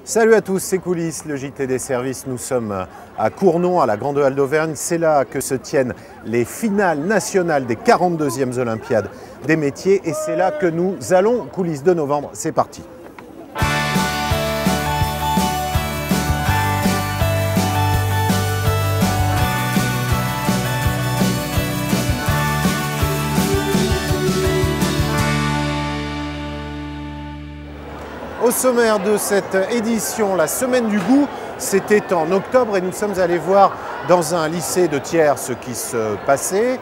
Salut à tous, c'est Coulisses, le JT des services. Nous sommes à Cournon, à la Grande Halle d'Auvergne. C'est là que se tiennent les finales nationales des 42e Olympiades des métiers. Et c'est là que nous allons, Coulisses de novembre, c'est parti. Au sommaire de cette édition, la semaine du goût, c'était en octobre et nous sommes allés voir dans un lycée de Thiers ce qui se passait.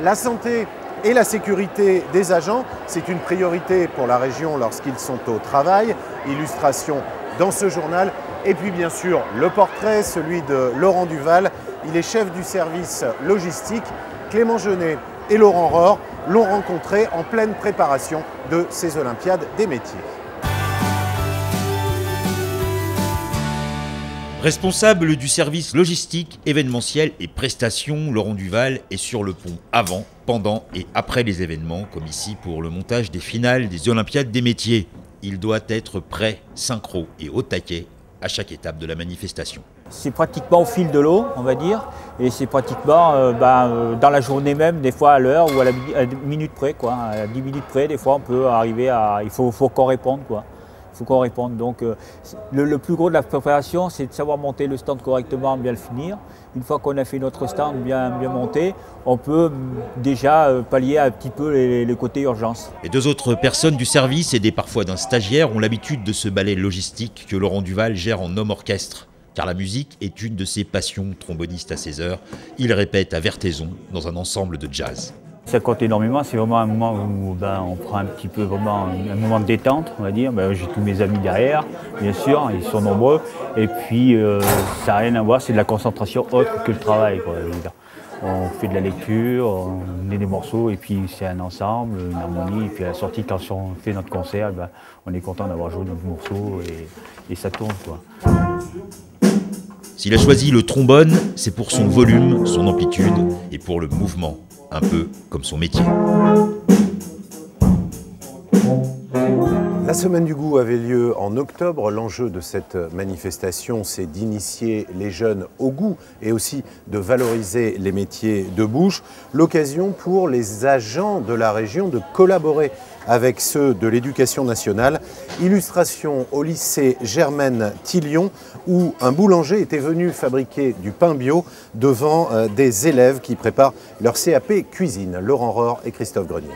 La santé et la sécurité des agents, c'est une priorité pour la région lorsqu'ils sont au travail. Illustration dans ce journal. Et puis bien sûr, le portrait, celui de Laurent Duval. Il est chef du service logistique. Clément Genet et Laurent Rohr l'ont rencontré en pleine préparation de ces Olympiades des métiers. Responsable du service logistique, événementiel et prestations, Laurent Duval est sur le pont avant, pendant et après les événements, comme ici pour le montage des finales des Olympiades des métiers. Il doit être prêt, synchro et au taquet à chaque étape de la manifestation. C'est pratiquement au fil de l'eau, on va dire, et c'est pratiquement dans la journée même, des fois à l'heure ou à la minute près, quoi. À 10 minutes près, des fois on peut arriver à... Il faut qu'on réponde, quoi. Il faut qu'on réponde. Donc le plus gros de la préparation, c'est de savoir monter le stand correctement, bien le finir. Une fois qu'on a fait notre stand bien monté, on peut déjà pallier un petit peu les côtés urgence. Les deux autres personnes du service, aidées parfois d'un stagiaire, ont l'habitude de ce ballet logistique que Laurent Duval gère en homme orchestre. Car la musique est une de ses passions, tromboniste à 16 heures. Il répète à Vertaison dans un ensemble de jazz. Ça compte énormément, c'est vraiment un moment où on prend un petit peu vraiment un moment de détente, on va dire. J'ai tous mes amis derrière, bien sûr, ils sont nombreux. Et puis ça n'a rien à voir, c'est de la concentration autre que le travail, quoi, je veux dire. On fait de la lecture, on met des morceaux et puis c'est un ensemble, une harmonie. Et puis à la sortie, quand on fait notre concert, on est content d'avoir joué notre morceau et ça tourne, quoi. S'il a choisi le trombone, c'est pour son volume, son amplitude et pour le mouvement. Un peu comme son métier. La semaine du goût avait lieu en octobre. L'enjeu de cette manifestation, c'est d'initier les jeunes au goût et aussi de valoriser les métiers de bouche. L'occasion pour les agents de la région de collaborer avec ceux de l'éducation nationale. Illustration au lycée Germaine Tillion où un boulanger était venu fabriquer du pain bio devant des élèves qui préparent leur CAP cuisine. Laurent Rohr et Christophe Grenier.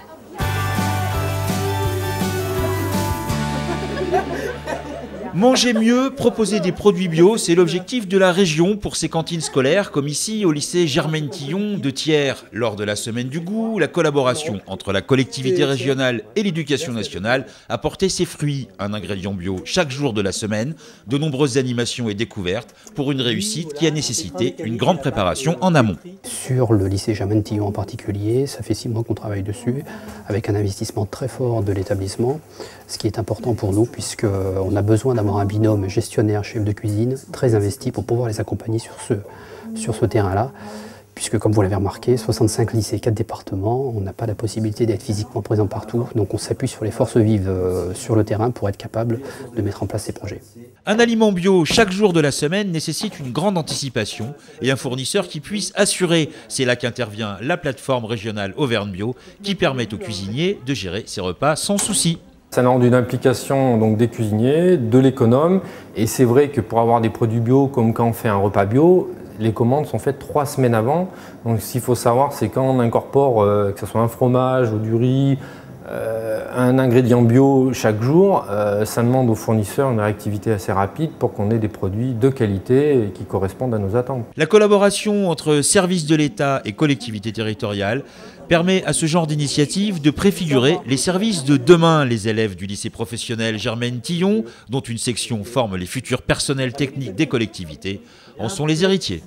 Manger mieux, proposer des produits bio, c'est l'objectif de la région pour ses cantines scolaires, comme ici au lycée Germaine Tillion de Thiers. Lors de la semaine du goût, la collaboration entre la collectivité régionale et l'éducation nationale a porté ses fruits. Un ingrédient bio chaque jour de la semaine, de nombreuses animations et découvertes pour une réussite qui a nécessité une grande préparation en amont. Sur le lycée Germaine Tillion en particulier, ça fait 6 mois qu'on travaille dessus, avec un investissement très fort de l'établissement, ce qui est important pour nous puisqu'on a besoin d'avoir un binôme gestionnaire-chef de cuisine très investi pour pouvoir les accompagner sur ce terrain-là. Puisque comme vous l'avez remarqué, 65 lycées, 4 départements, on n'a pas la possibilité d'être physiquement présent partout. Donc on s'appuie sur les forces vives sur le terrain pour être capable de mettre en place ces projets. Un aliment bio chaque jour de la semaine nécessite une grande anticipation et un fournisseur qui puisse assurer. C'est là qu'intervient la plateforme régionale Auvergne Bio qui permet aux cuisiniers de gérer ses repas sans souci. Ça demande une implication donc, des cuisiniers, de l'économe. Et c'est vrai que pour avoir des produits bio, comme quand on fait un repas bio, les commandes sont faites 3 semaines avant. Donc ce qu'il faut savoir, c'est quand on incorpore, que ce soit un fromage ou du riz, un ingrédient bio chaque jour, ça demande aux fournisseurs une réactivité assez rapide pour qu'on ait des produits de qualité et qui correspondent à nos attentes. La collaboration entre services de l'État et collectivités territoriales permet à ce genre d'initiative de préfigurer les services de demain. Les élèves du lycée professionnel Germaine Tillion, dont une section forme les futurs personnels techniques des collectivités, en sont les héritiers.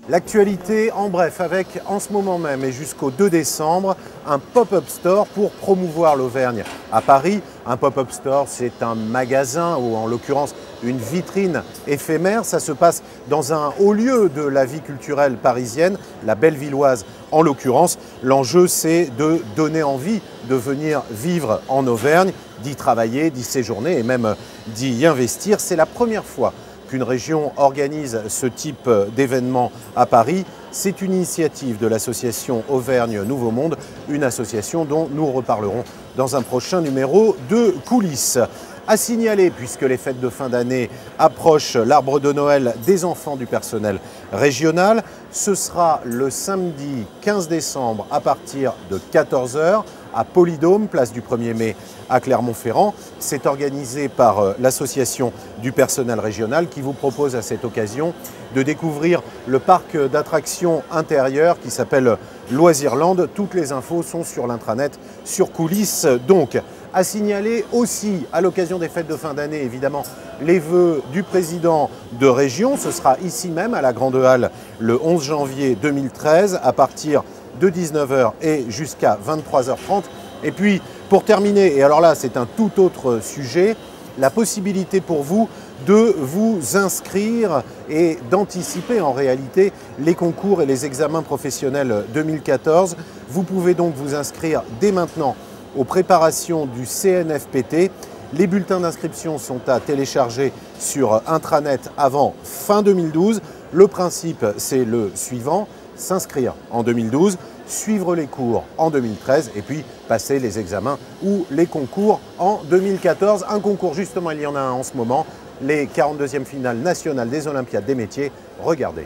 L'actualité en bref avec en ce moment même et jusqu'au 2 décembre un pop-up store pour promouvoir l'Auvergne à Paris. Un pop-up store, c'est un magasin ou en l'occurrence une vitrine éphémère. Ça se passe dans un haut lieu de la vie culturelle parisienne, la Bellevilloise En l'occurrence, l'enjeu, c'est de donner envie de venir vivre en Auvergne, d'y travailler, d'y séjourner et même d'y investir. C'est la première fois qu'une région organise ce type d'événement à Paris. C'est une initiative de l'association Auvergne Nouveau Monde, une association dont nous reparlerons dans un prochain numéro de Coulisses. À signaler, puisque les fêtes de fin d'année approchent, l'arbre de Noël des enfants du personnel régional. Ce sera le samedi 15 décembre à partir de 14 h à Polydôme, place du 1er mai à Clermont-Ferrand. C'est organisé par l'association du personnel régional qui vous propose à cette occasion de découvrir le parc d'attractions intérieures qui s'appelle Loisirland. Toutes les infos sont sur l'intranet, sur Coulisses donc. À signaler aussi, à l'occasion des fêtes de fin d'année, évidemment, les vœux du président de région. Ce sera ici même, à la Grande Halle, le 11 janvier 2013, à partir de 19 h et jusqu'à 23 h 30. Et puis, pour terminer, et alors là, c'est un tout autre sujet, la possibilité pour vous de vous inscrire et d'anticiper en réalité les concours et les examens professionnels 2014. Vous pouvez donc vous inscrire dès maintenant aux préparations du CNFPT. Les bulletins d'inscription sont à télécharger sur intranet avant fin 2012. Le principe, c'est le suivant: s'inscrire en 2012, suivre les cours en 2013 et puis passer les examens ou les concours en 2014. Un concours, justement, il y en a un en ce moment, les 42e finales nationales des Olympiades des métiers. Regardez.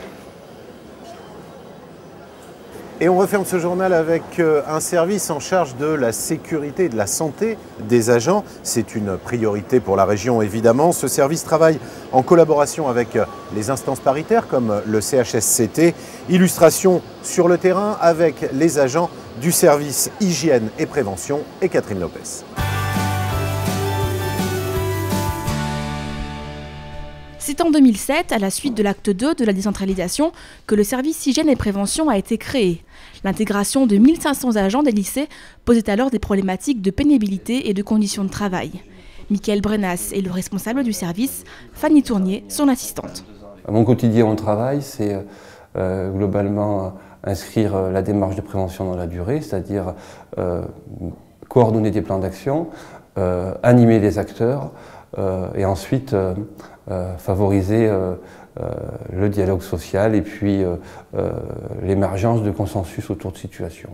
Et on referme ce journal avec un service en charge de la sécurité et de la santé des agents. C'est une priorité pour la région, évidemment. Ce service travaille en collaboration avec les instances paritaires comme le CHSCT. Illustration sur le terrain avec les agents du service hygiène et prévention et Catherine Lopez. C'est en 2007, à la suite de l'acte 2 de la décentralisation, que le service hygiène et prévention a été créé. L'intégration de 1500 agents des lycées posait alors des problématiques de pénibilité et de conditions de travail. Michael Brenas est le responsable du service, Fanny Tournier, son assistante. Mon quotidien au travail, c'est globalement inscrire la démarche de prévention dans la durée, c'est-à-dire coordonner des plans d'action, animer les acteurs et ensuite favoriser le dialogue social et puis l'émergence de consensus autour de situations.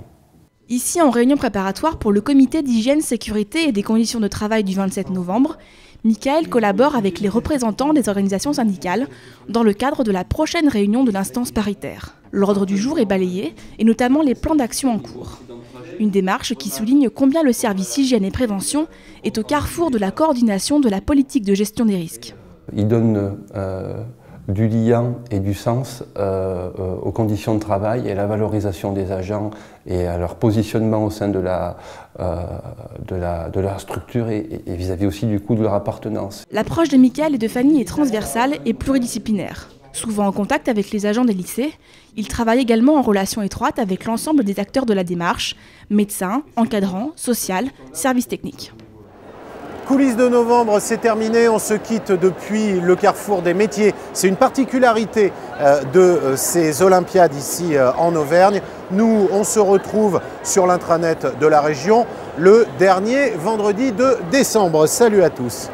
Ici, en réunion préparatoire pour le comité d'hygiène, sécurité et des conditions de travail du 27 novembre, Michael collabore avec les représentants des organisations syndicales dans le cadre de la prochaine réunion de l'instance paritaire. L'ordre du jour est balayé, et notamment les plans d'action en cours. Une démarche qui souligne combien le service hygiène et prévention est au carrefour de la coordination de la politique de gestion des risques. Il donne du lien et du sens aux conditions de travail et à la valorisation des agents et à leur positionnement au sein de leur structure et vis-à-vis aussi du coup de leur appartenance. L'approche de Michael et de Fanny est transversale et pluridisciplinaire. Souvent en contact avec les agents des lycées, il travaille également en relation étroite avec l'ensemble des acteurs de la démarche, médecins, encadrants, social, services techniques. Coulisses de novembre, c'est terminé. On se quitte depuis le carrefour des métiers. C'est une particularité de ces Olympiades ici en Auvergne. Nous, on se retrouve sur l'intranet de la région le dernier vendredi de décembre. Salut à tous.